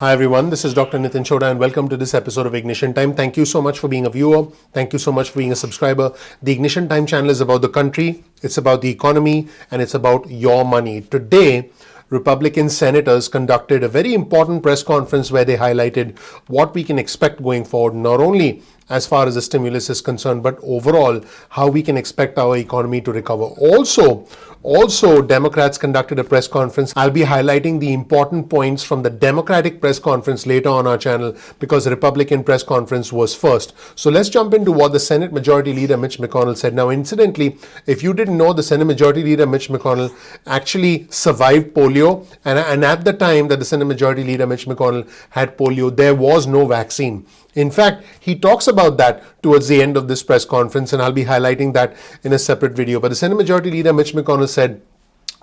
Hi everyone, this is Dr. Nitin Chhoda and welcome to this episode of Ignition Time. Thank you so much for being a viewer. Thank you so much for being a subscriber. The Ignition Time channel is about the country, it's about the economy, and it's about your money. Today, Republican senators conducted a very important press conference where they highlighted what we can expect going forward, not only as far as the stimulus is concerned, but overall how we can expect our economy to recover. Also, Democrats conducted a press conference. I'll be highlighting the important points from the Democratic press conference later on our channel because the Republican press conference was first. So let's jump into what the Senate Majority Leader Mitch McConnell said. Now, incidentally, if you didn't know, the Senate Majority Leader Mitch McConnell actually survived polio. And at the time that the Senate Majority Leader Mitch McConnell had polio, there was no vaccine. In fact, he talks about that towards the end of this press conference, and I'll be highlighting that in a separate video. But the Senate Majority Leader Mitch McConnell said,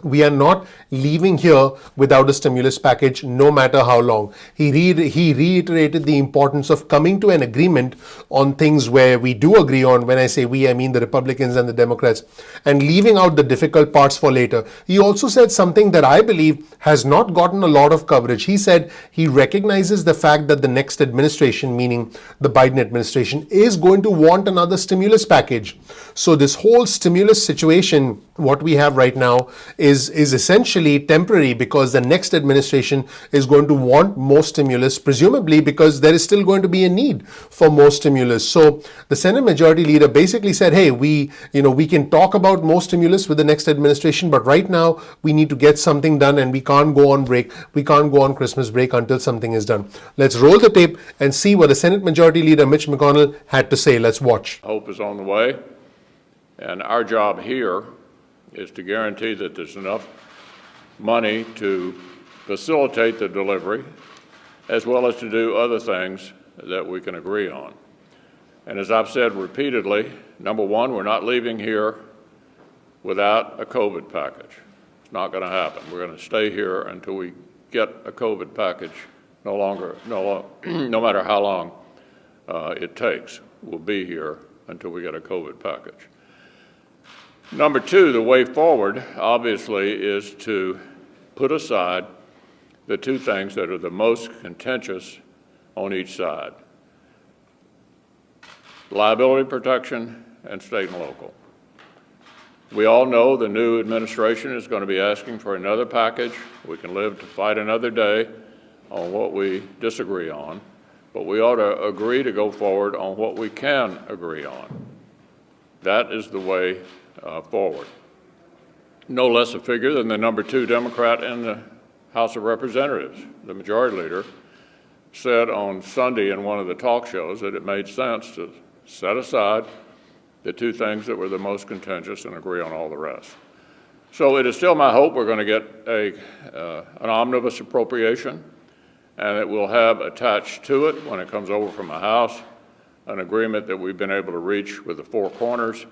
we are not leaving here without a stimulus package, no matter how long. He reiterated the importance of coming to an agreement on things where we do agree on. When I say we, I mean the Republicans and the Democrats, and leaving out the difficult parts for later. He also said something that I believe has not gotten a lot of coverage. He said he recognizes the fact that the next administration, meaning the Biden administration, is going to want another stimulus package. So this whole stimulus situation, what we have right now, is essentially temporary because the next administration is going to want more stimulus, presumably because there is still going to be a need for more stimulus. So the Senate Majority Leader basically said, hey, we can talk about more stimulus with the next administration, but right now we need to get something done and we can't go on break. We can't go on Christmas break until something is done. Let's roll the tape and see what the Senate Majority Leader Mitch McConnell had to say. Let's watch. Hope is on the way, and our job here is to guarantee that there's enough money to facilitate the delivery, as well as to do other things that we can agree on. And as I've said repeatedly, number one, we're not leaving here without a COVID package. It's not going to happen. We're going to stay here until we get a COVID package, no matter how long it takes. We'll be here until we get a COVID package. Number two, the way forward, obviously, is to put aside the two things that are the most contentious on each side: liability protection and state and local. We all know the new administration is going to be asking for another package. We can live to fight another day on what we disagree on, but we ought to agree to go forward on what we can agree on. That is the way forward. No less a figure than the number two Democrat in the House of Representatives, the Majority Leader, said on Sunday in one of the talk shows that it made sense to set aside the two things that were the most contentious and agree on all the rest. So it is still my hope we're going to get an omnibus appropriation, and it will have attached to it, when it comes over from the House, an agreement that we've been able to reach with the four corners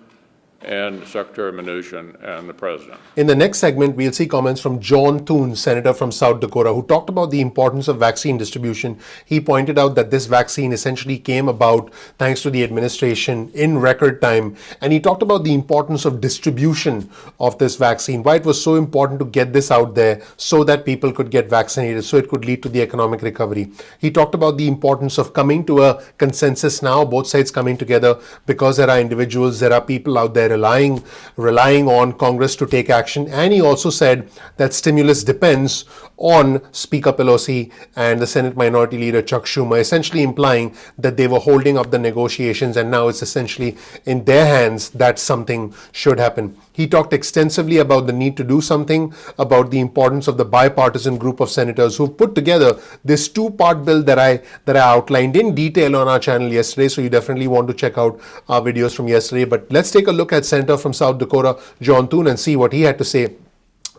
and Secretary Mnuchin and the President. In the next segment, we'll see comments from John Thune, Senator from South Dakota, who talked about the importance of vaccine distribution. He pointed out that this vaccine essentially came about thanks to the administration in record time. And he talked about the importance of distribution of this vaccine, why it was so important to get this out there so that people could get vaccinated, so it could lead to the economic recovery. He talked about the importance of coming to a consensus now, both sides coming together, because there are individuals, there are people out there relying on Congress to take action. And he also said that stimulus depends on Speaker Pelosi and the Senate Minority Leader Chuck Schumer, essentially implying that they were holding up the negotiations and now it's essentially in their hands that something should happen. He talked extensively about the need to do something, about the importance of the bipartisan group of senators who've put together this two-part bill that I outlined in detail on our channel yesterday. So you definitely want to check out our videos from yesterday. But let's take a look at Senator from South Dakota, John Thune, and see what he had to say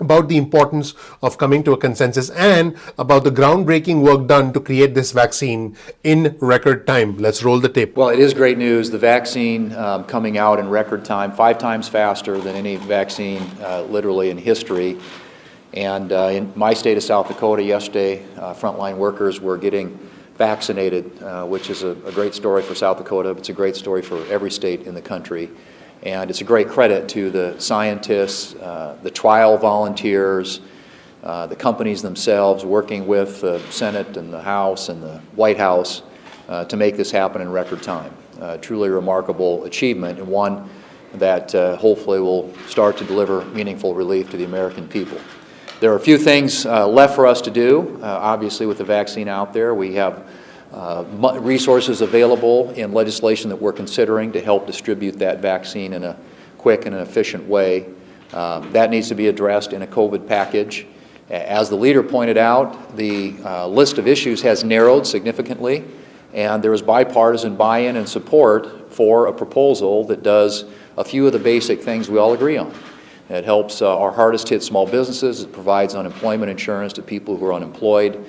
about the importance of coming to a consensus and about the groundbreaking work done to create this vaccine in record time. Let's roll the tape. Well, it is great news. The vaccine coming out in record time, 5 times faster than any vaccine literally in history. And in my state of South Dakota yesterday, frontline workers were getting vaccinated, which is a great story for South Dakota. It's a great story for every state in the country. And it's a great credit to the scientists, the trial volunteers, the companies themselves, working with the Senate and the House and the White House to make this happen in record time. Truly remarkable achievement, and one that hopefully will start to deliver meaningful relief to the American people. There are a few things left for us to do. Obviously, with the vaccine out there, we have resources available in legislation that we're considering to help distribute that vaccine in a quick and an efficient way. That needs to be addressed in a COVID package. As the leader pointed out, the list of issues has narrowed significantly, and there is bipartisan buy-in and support for a proposal that does a few of the basic things we all agree on. It helps our hardest hit small businesses. It provides unemployment insurance to people who are unemployed,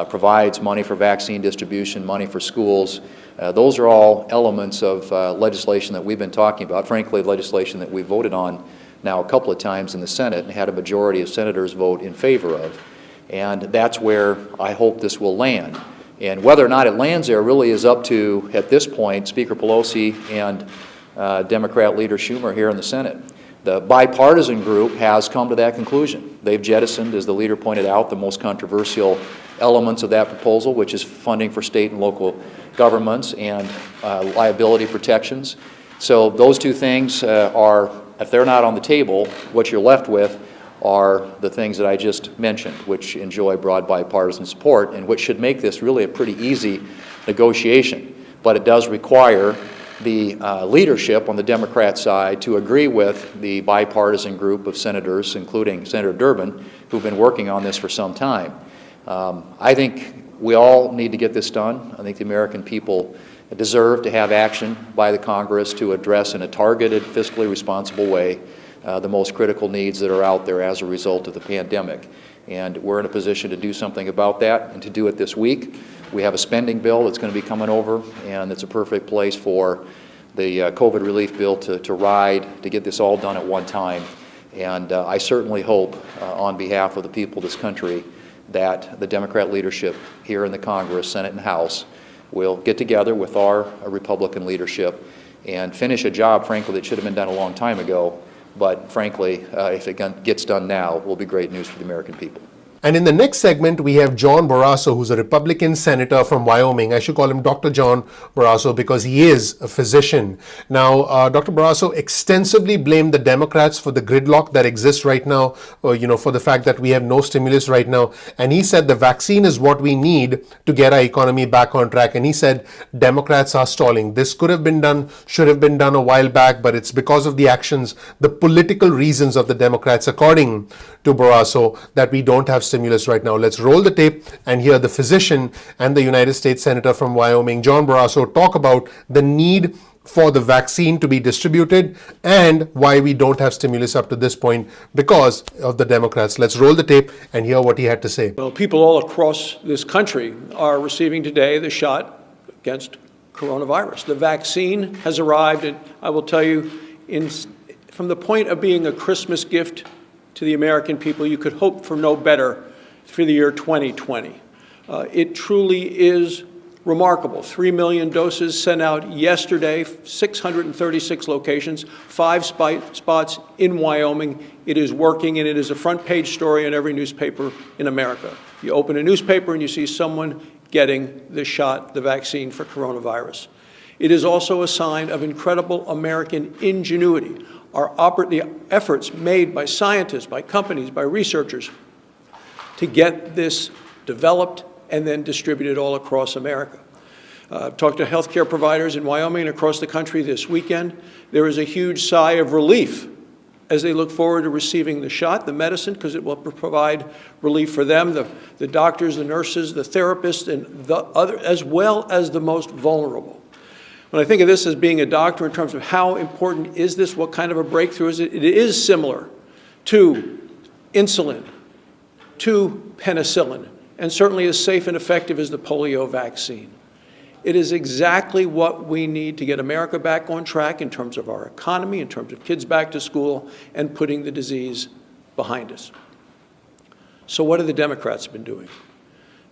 provides money for vaccine distribution, money for schools. Those are all elements of legislation that we've been talking about, frankly, legislation that we voted on now a couple of times in the Senate and had a majority of senators vote in favor of. And that's where I hope this will land. And whether or not it lands there really is up to, at this point, Speaker Pelosi and Democrat Leader Schumer here in the Senate. The bipartisan group has come to that conclusion. They've jettisoned, as the leader pointed out, the most controversial elements of that proposal, which is funding for state and local governments and liability protections. So those two things are, if they're not on the table, what you're left with are the things that I just mentioned, which enjoy broad bipartisan support and which should make this really a pretty easy negotiation. But it does require the leadership on the Democrat side to agree with the bipartisan group of senators, including Senator Durbin, who've been working on this for some time. I think we all need to get this done. I think the American people deserve to have action by the Congress to address in a targeted, fiscally responsible way the most critical needs that are out there as a result of the pandemic. And we're in a position to do something about that and to do it this week. We have a spending bill that's going to be coming over, and it's a perfect place for the COVID relief bill to ride, to get this all done at one time. And I certainly hope, on behalf of the people of this country, that the Democrat leadership here in the Congress, Senate and House, will get together with our Republican leadership and finish a job, frankly, that should have been done a long time ago. But frankly, if it gets done now, will be great news for the American people. And in the next segment, we have John Barrasso, who's a Republican senator from Wyoming. I should call him Dr. John Barrasso because he is a physician. Now, Dr. Barrasso extensively blamed the Democrats for the gridlock that exists right now, for the fact that we have no stimulus right now. And he said the vaccine is what we need to get our economy back on track. And he said Democrats are stalling. This could have been done, should have been done a while back, but it's because of the actions, the political reasons of the Democrats, according to Barrasso, that we don't have stimulus right now. Let's roll the tape and hear the physician and the United States Senator from Wyoming, John Barrasso, talk about the need for the vaccine to be distributed and why we don't have stimulus up to this point because of the Democrats. Let's roll the tape and hear what he had to say. Well, people all across this country are receiving today the shot against coronavirus. The vaccine has arrived, and I will tell you, from the point of being a Christmas gift to the American people, you could hope for no better for the year 2020. It truly is remarkable. 3 million doses sent out yesterday, 636 locations, 5 spots in Wyoming. It is working, and it is a front page story in every newspaper in America. You open a newspaper and you see someone getting the shot, the vaccine for coronavirus. It is also a sign of incredible American ingenuity. The efforts made by scientists, by companies, by researchers to get this developed and then distributed all across America. I've talked to healthcare providers in Wyoming and across the country this weekend. There is a huge sigh of relief as they look forward to receiving the shot, the medicine, because it will provide relief for them, the doctors, the nurses, the therapists, and the other, as well as the most vulnerable. When I think of this as being a doctor in terms of how important is this, what kind of a breakthrough is it, it is similar to insulin, to penicillin, and certainly as safe and effective as the polio vaccine. It is exactly what we need to get America back on track in terms of our economy, in terms of kids back to school, and putting the disease behind us. So what have the Democrats been doing?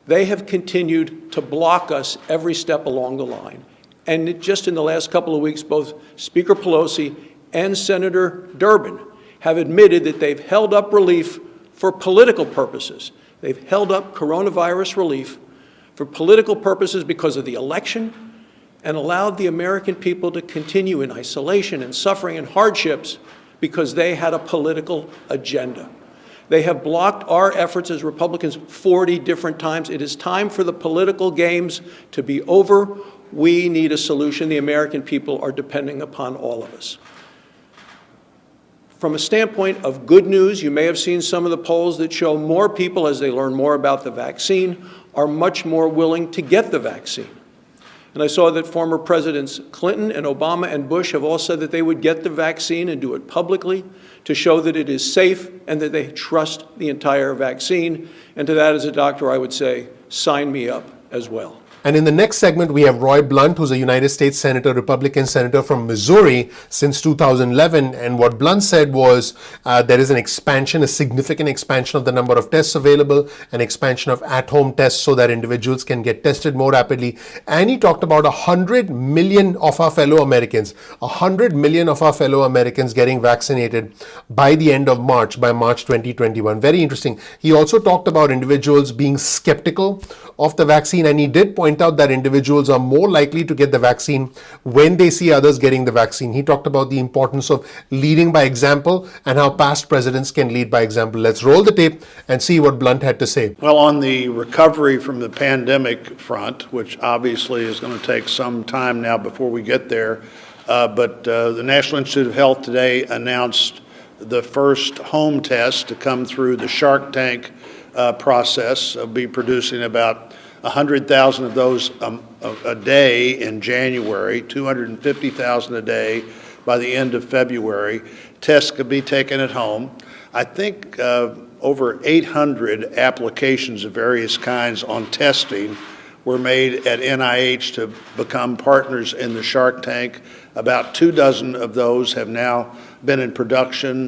They have continued to block us every step along the line. And just in the last couple of weeks, both Speaker Pelosi and Senator Durbin have admitted that they've held up relief for political purposes. They've held up coronavirus relief for political purposes because of the election and allowed the American people to continue in isolation and suffering and hardships because they had a political agenda. They have blocked our efforts as Republicans 40 different times. It is time for the political games to be over. We need a solution. The American people are depending upon all of us. From a standpoint of good news, you may have seen some of the polls that show more people, as they learn more about the vaccine, are much more willing to get the vaccine. And I saw that former Presidents Clinton and Obama and Bush have all said that they would get the vaccine and do it publicly to show that it is safe and that they trust the entire vaccine. And to that, as a doctor, I would say, sign me up as well. And in the next segment, we have Roy Blunt, who's a United States Senator, Republican Senator from Missouri since 2011. And what Blunt said was there is an expansion, a significant expansion of the number of tests available, an expansion of at-home tests so that individuals can get tested more rapidly. And he talked about 100 million of our fellow Americans, 100 million of our fellow Americans getting vaccinated by the end of March, by March 2021. Very interesting. He also talked about individuals being skeptical of the vaccine, and he did point out that individuals are more likely to get the vaccine when they see others getting the vaccine. He talked about the importance of leading by example and how past presidents can lead by example. Let's roll the tape and see what Blunt had to say. Well, on the recovery from the pandemic front, which obviously is going to take some time now before we get there, but the National Institute of Health today announced the first home test to come through the Shark Tank process. Will be producing about 100,000 of those a day in January, 250,000 a day by the end of February. Tests could be taken at home. I think over 800 applications of various kinds on testing were made at NIH to become partners in the Shark Tank. About 24 of those have now been in production.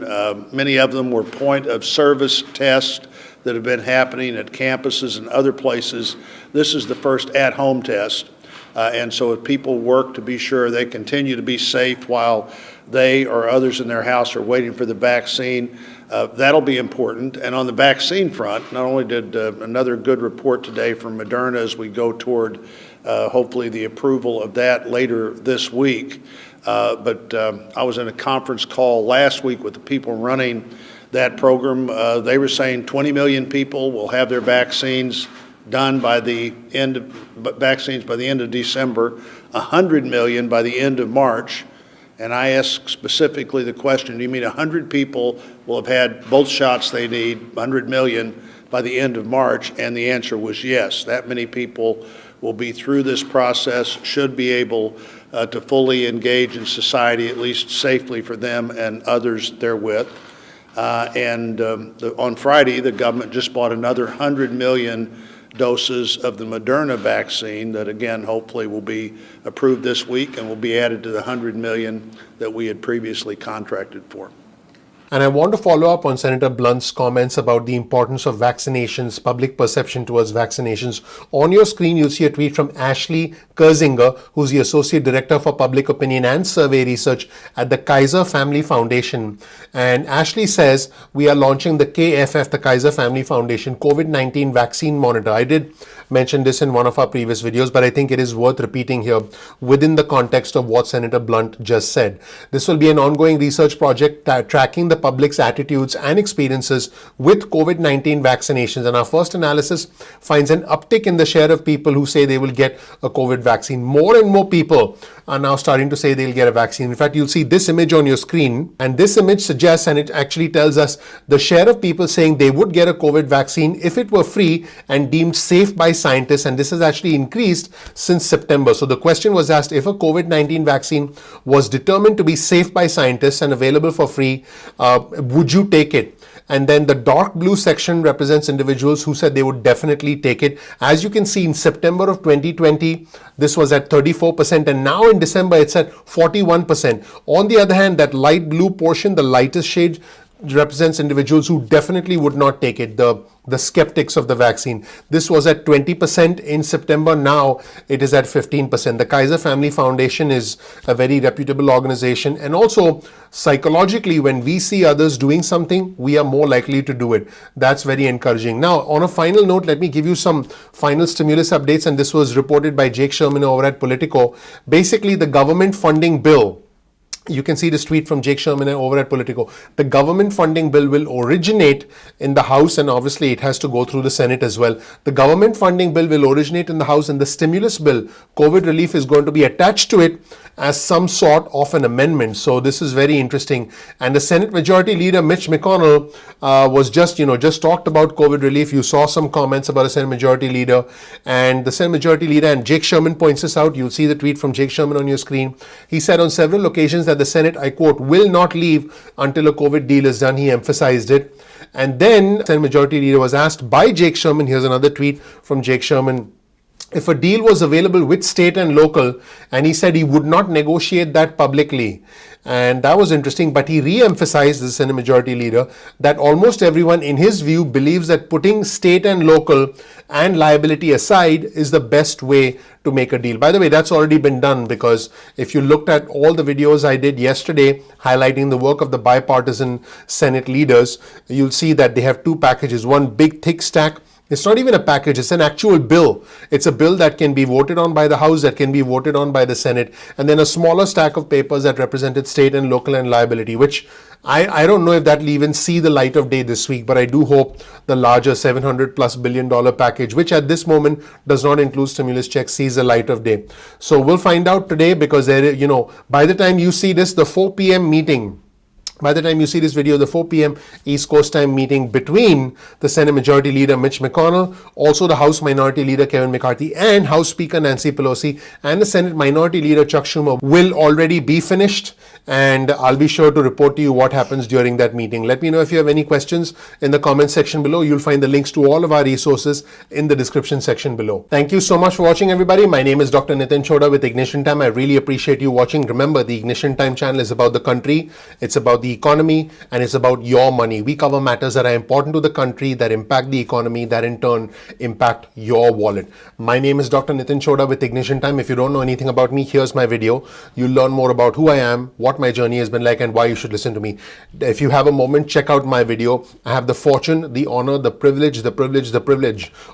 Many of them were point of service tests that have been happening at campuses and other places. This is the first at-home test. And so if people work to be sure they continue to be safe while they or others in their house are waiting for the vaccine, that'll be important. And on the vaccine front, not only did another good report today from Moderna as we go toward hopefully the approval of that later this week, but I was in a conference call last week with the people running that program. They were saying 20 million people will have their vaccines done by the end of December, 100 million by the end of March. And I asked specifically the question, do you mean 100 people will have had both shots they need, 100 million by the end of March? And the answer was yes. That many people will be through this process, should be able to fully engage in society, at least safely for them and others therewith. On Friday, the government just bought another 100 million doses of the Moderna vaccine that, again, hopefully will be approved this week and will be added to the 100 million that we had previously contracted for. And I want to follow up on Senator Blunt's comments about the importance of vaccinations, public perception towards vaccinations. On your screen, you'll see a tweet from Ashley Kerzinger, who's the Associate Director for Public Opinion and Survey Research at the Kaiser Family Foundation. And Ashley says, we are launching the KFF, the Kaiser Family Foundation COVID-19 Vaccine Monitor. I did mention this in one of our previous videos, but I think it is worth repeating here within the context of what Senator Blunt just said. This will be an ongoing research project tracking the public's attitudes and experiences with COVID-19 vaccinations. And our first analysis finds an uptick in the share of people who say they will get a COVID vaccine. More and more people are now starting to say they'll get a vaccine. In fact, you'll see this image on your screen, and this image suggests, and it actually tells us the share of people saying they would get a COVID vaccine if it were free and deemed safe by scientists, and this has actually increased since September. So the question was asked, if a COVID-19 vaccine was determined to be safe by scientists and available for free, would you take it? And then the dark blue section represents individuals who said they would definitely take it. As you can see, in September of 2020, this was at 34%, and now in December, it's at 41%. On the other hand, that light blue portion, the lightest shade, represents individuals who definitely would not take it, the skeptics of the vaccine. This was at 20% in September. Now it is at 15%. The Kaiser Family Foundation is a very reputable organization. And also, psychologically, when we see others doing something, we are more likely to do it. That's very encouraging. Now, on a final note, let me give you some final stimulus updates. And this was reported by Jake Sherman over at Politico. Basically, the government funding bill, you can see this tweet from Jake Sherman over at Politico. The government funding bill will originate in the House, and obviously it has to go through the Senate as well. The government funding bill will originate in the House, and the stimulus bill, COVID relief, is going to be attached to it as some sort of an amendment. So this is very interesting. And the Senate Majority Leader Mitch McConnell was just talked about COVID relief. You saw some comments about the Senate Majority Leader, and the Senate Majority Leader, and Jake Sherman points this out. You'll see the tweet from Jake Sherman on your screen. He said on several occasions that the Senate, I quote, will not leave until a COVID deal is done. He emphasized it. And then Senate Majority Leader was asked by Jake Sherman, here's another tweet from Jake Sherman, if a deal was available with state and local, and he said he would not negotiate that publicly. And that was interesting, but he re-emphasized, the Senate Majority Leader, that almost everyone in his view believes that putting state and local and liability aside is the best way to make a deal. By the way, that's already been done, because if you looked at all the videos I did yesterday highlighting the work of the bipartisan Senate leaders, you'll see that they have two packages, one big thick stack. It's not even a package, it's an actual bill. It's a bill that can be voted on by the House, that can be voted on by the Senate, and then a smaller stack of papers that represented state and local and liability, which I don't know if that will even see the light of day this week, but I do hope the larger $700+ billion package, which at this moment does not include stimulus checks, sees the light of day. So we'll find out today, because by the time you see this, the 4 p.m. meeting, by the time you see this video, the 4 p.m. East Coast time meeting between the Senate Majority Leader Mitch McConnell, also the House Minority Leader Kevin McCarthy, and House Speaker Nancy Pelosi, and the Senate Minority Leader Chuck Schumer will already be finished. And I'll be sure to report to you what happens during that meeting. Let me know if you have any questions in the comment section below. You'll find the links to all of our resources in the description section below. Thank you so much for watching, everybody. My name is Dr. Nitin Chhoda with Ignition Time. I really appreciate you watching. Remember, the Ignition Time channel is about the country. It's about the economy, and it's about your money. We cover matters that are important to the country, that impact the economy, that in turn impact your wallet. My name is Dr. Nitin Chhoda with Ignition Time. If you don't know anything about me, here's my video. You'll learn more about who I am, what my journey has been like, and why you should listen to me. If you have a moment, check out my video. I have the fortune, the honor, the privilege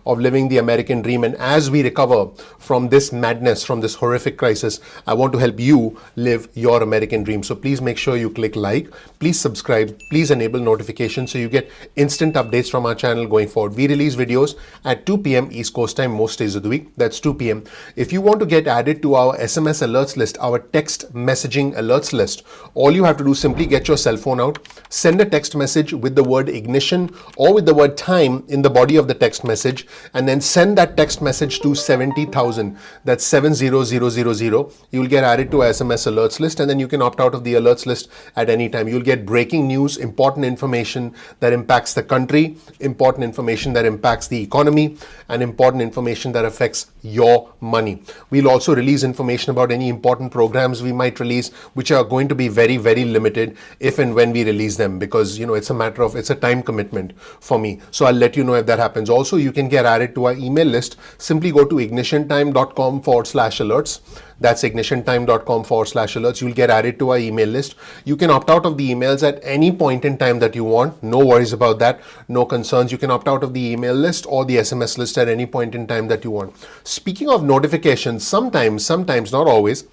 of living the American dream. And as we recover from this madness, from this horrific crisis, I want to help you live your American dream. So please make sure you click like, please subscribe, please enable notifications so you get instant updates from our channel going forward. We release videos at 2 p.m. East Coast time most days of the week. That's 2 p.m. If you want to get added to our SMS alerts list, our text messaging alerts list, all you have to do is simply get your cell phone out, send a text message with the word ignition or with the word time in the body of the text message, and then send that text message to 70,000. That's 70000. You'll get added to our SMS alerts list, and then you can opt out of the alerts list at any time. You'll get breaking news, important information that impacts the country, important information that impacts the economy, and important information that affects your money. We'll also release information about any important programs we might release, which are going to be very, very limited if and when we release them, because it's a time commitment for me. So I'll let you know if that happens. Also, you can get added to our email list. Simply go to ignitiontime.com/alerts. That's ignitiontime.com/alerts. You'll get added to our email list. You can opt out of the emails at any point in time that you want. No worries about that. No concerns. You can opt out of the email list or the SMS list at any point in time that you want. Speaking of notifications, sometimes, not always,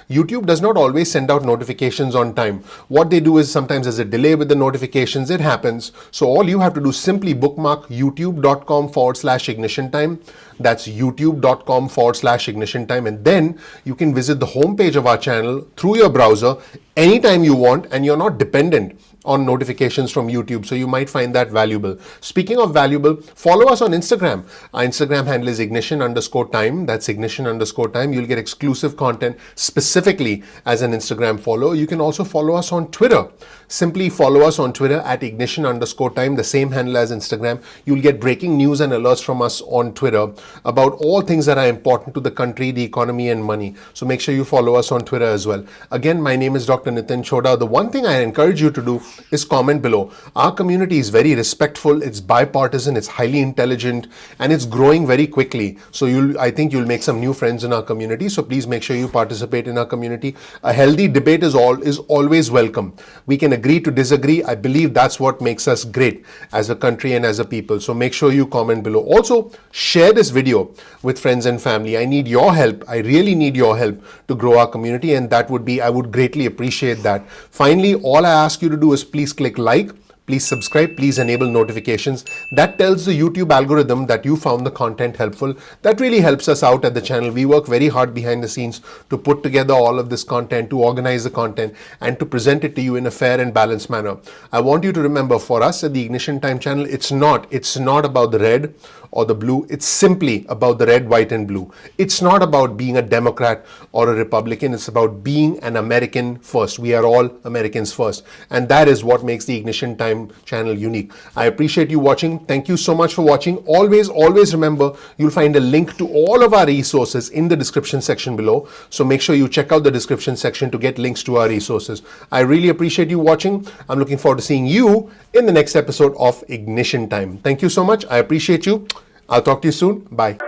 YouTube does not always send out notifications on time. What they do is sometimes there's a delay with the notifications. It happens. So all you have to do is simply bookmark youtube.com/ignition time. That's youtube.com/ignition time. And then you can visit the homepage of our channel through your browser anytime you want, and you're not dependent on notifications from YouTube. So you might find that valuable. Speaking of valuable, follow us on Instagram. Our Instagram handle is ignition_time. That's ignition_time. You'll get exclusive content specifically as an Instagram follower. You can also follow us on Twitter. Simply follow us on Twitter at ignition_time, the same handle as Instagram. You'll get breaking news and alerts from us on Twitter about all things that are important to the country, the economy, and money. So make sure you follow us on Twitter as well. Again, my name is Dr. Nitin Chhoda. The one thing I encourage you to do is comment below. Our community is very respectful, it's bipartisan, it's highly intelligent, and it's growing very quickly. So I think you'll make some new friends in our community. So please make sure you participate in our community. A healthy debate is always welcome. We can agree to disagree. I believe that's what makes us great as a country and as a people. So make sure you comment below. Also, share this video with friends and family. I need your help. I really need your help to grow our community, and I would greatly appreciate that. Finally, all I ask you to do is please click like, please subscribe, please enable notifications. That tells the YouTube algorithm that you found the content helpful. That really helps us out at the channel. We work very hard behind the scenes to put together all of this content, to organize the content, and to present it to you in a fair and balanced manner. I want you to remember, for us at the Ignition Time channel, it's not about the red or the blue. It's simply about the red, white, and blue. It's not about being a Democrat or a Republican. It's about being an American first. We are all Americans first. And that is what makes the Ignition Time channel unique. I appreciate you watching. Thank you so much for watching. Always remember, you'll find a link to all of our resources in the description section below. So make sure you check out the description section to get links to our resources. I really appreciate you watching. I'm looking forward to seeing you in the next episode of Ignition Time. Thank you so much. I appreciate you. I'll talk to you soon. Bye.